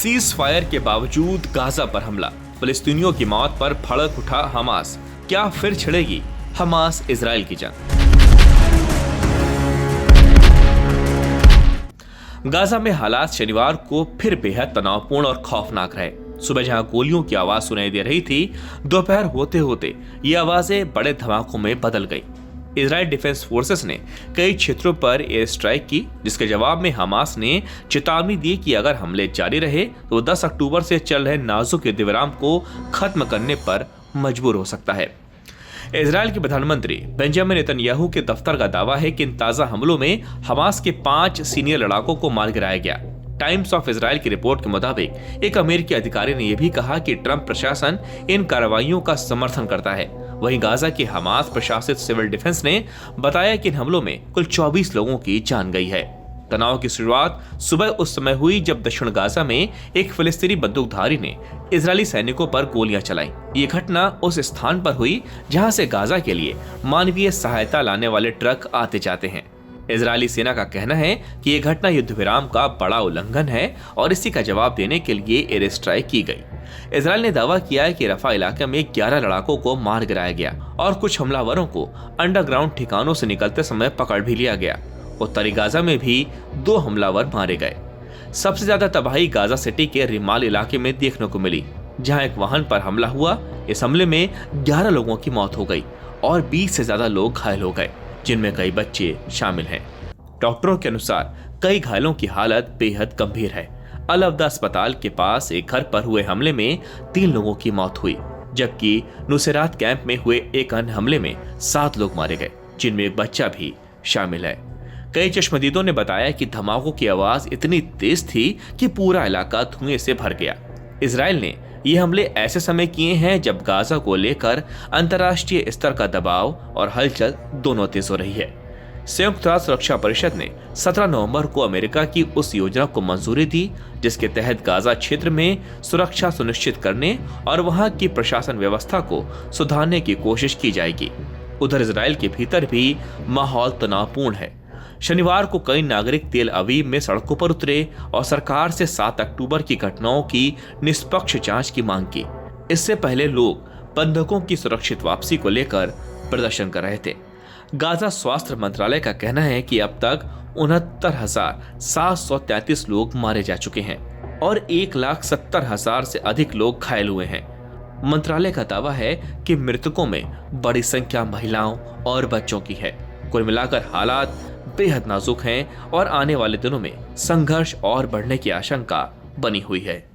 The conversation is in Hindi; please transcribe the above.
सीज फायर के बावजूद गाजा पर हमला, फिलिस्तीनियों की मौत पर भड़क उठा हमास। क्या फिर छिड़ेगी हमास इजराइल की जंग? गाजा में हालात शनिवार को फिर बेहद तनावपूर्ण और खौफनाक रहे। सुबह जहां गोलियों की आवाज सुनाई दे रही थी, दोपहर होते होते ये आवाजें बड़े धमाकों में बदल गई। इजराइल डिफेंस फोर्सेस ने कई क्षेत्रों पर एयर स्ट्राइक की, जिसके जवाब में हमास ने चेतावनी दी कि अगर हमले जारी रहे तो 10 अक्टूबर से चल रहे नाजुक युद्धविराम को खत्म करने पर मजबूर हो सकता है। इजराइल के प्रधानमंत्री बेंजामिन नेतन्याहू के दफ्तर का दावा है कि इन ताजा हमलों में हमास के 5 सीनियर लड़ाकों को मार गिराया गया। टाइम्स ऑफ इजराइल की रिपोर्ट के मुताबिक एक अमेरिकी अधिकारी ने यह भी कहा कि ट्रंप प्रशासन इन कार्रवाइयों का समर्थन करता है। वहीं गाजा के हमास प्रशासित सिविल डिफेंस ने बताया कि इन हमलों में कुल 24 लोगों की जान गई है। तनाव की शुरुआत सुबह उस समय हुई जब दक्षिण गाजा में एक फिलिस्तीनी बंदूकधारी ने इजरायली सैनिकों पर गोलियां चलाई। ये घटना उस स्थान पर हुई जहां से गाजा के लिए मानवीय सहायता लाने वाले ट्रक आते जाते हैं। इजरायली सेना का कहना है कि यह घटना युद्धविराम का बड़ा उल्लंघन है और इसी का जवाब देने के लिए एयर स्ट्राइक की गई। इजरायल ने दावा किया है कि रफा इलाके में 11 लड़ाकों को मार गिराया गया और कुछ हमलावरों को अंडरग्राउंड ठिकानों से निकलते समय पकड़ भी लिया गया। उत्तरी गाजा में भी 2 हमलावर मारे गए। सबसे ज्यादा तबाही गाजा सिटी के रिमाल इलाके में देखने को मिली, जहां एक वाहन पर हमला हुआ। इस हमले में 11 लोगों की मौत हो गई और 20 से ज्यादा लोग घायल हो गए, जिनमें कई बच्चे शामिल हैं। डॉक्टरों के अनुसार कई घायलों की हालत बेहद गंभीर है। अल अब्दा अस्पताल के पास एक घर पर हुए हमले में 3 लोगों की मौत हुई, जबकि नुसेरात कैंप में हुए एक अन्य हमले में 7 लोग मारे गए, जिनमें एक बच्चा भी शामिल है। कई चश्मदीदों ने बताया कि धमाकों की आवाज इतनी तेज थी कि पूरा इलाका धुएं से भर गया। इजराइल ने ये हमले ऐसे समय किए हैं जब गाजा को लेकर अंतर्राष्ट्रीय स्तर का दबाव और हलचल दोनों तेज हो रही है। संयुक्त राष्ट्र सुरक्षा परिषद ने 17 नवंबर को अमेरिका की उस योजना को मंजूरी दी जिसके तहत गाजा क्षेत्र में सुरक्षा सुनिश्चित करने और वहां की प्रशासन व्यवस्था को सुधारने की कोशिश की जाएगी। उधर इजराइल के भीतर भी माहौल तनावपूर्ण है। शनिवार को कई नागरिक तेल अवीव में सड़कों पर उतरे और सरकार से 7 अक्टूबर की घटनाओं की निष्पक्ष जांच की मांग की। इससे पहले लोग बंधकों की सुरक्षित वापसी को लेकर प्रदर्शन कर रहे थे। गाजा स्वास्थ्य मंत्रालय का कहना है कि अब तक 69,733 लोग मारे जा चुके हैं और 1,70,000 से अधिक लोग घायल हुए हैं। मंत्रालय का दावा है कि मृतकों में बड़ी संख्या महिलाओं और बच्चों की है। कुल मिलाकर हालात बेहद नाजुक हैं और आने वाले दिनों में संघर्ष और बढ़ने की आशंका बनी हुई है।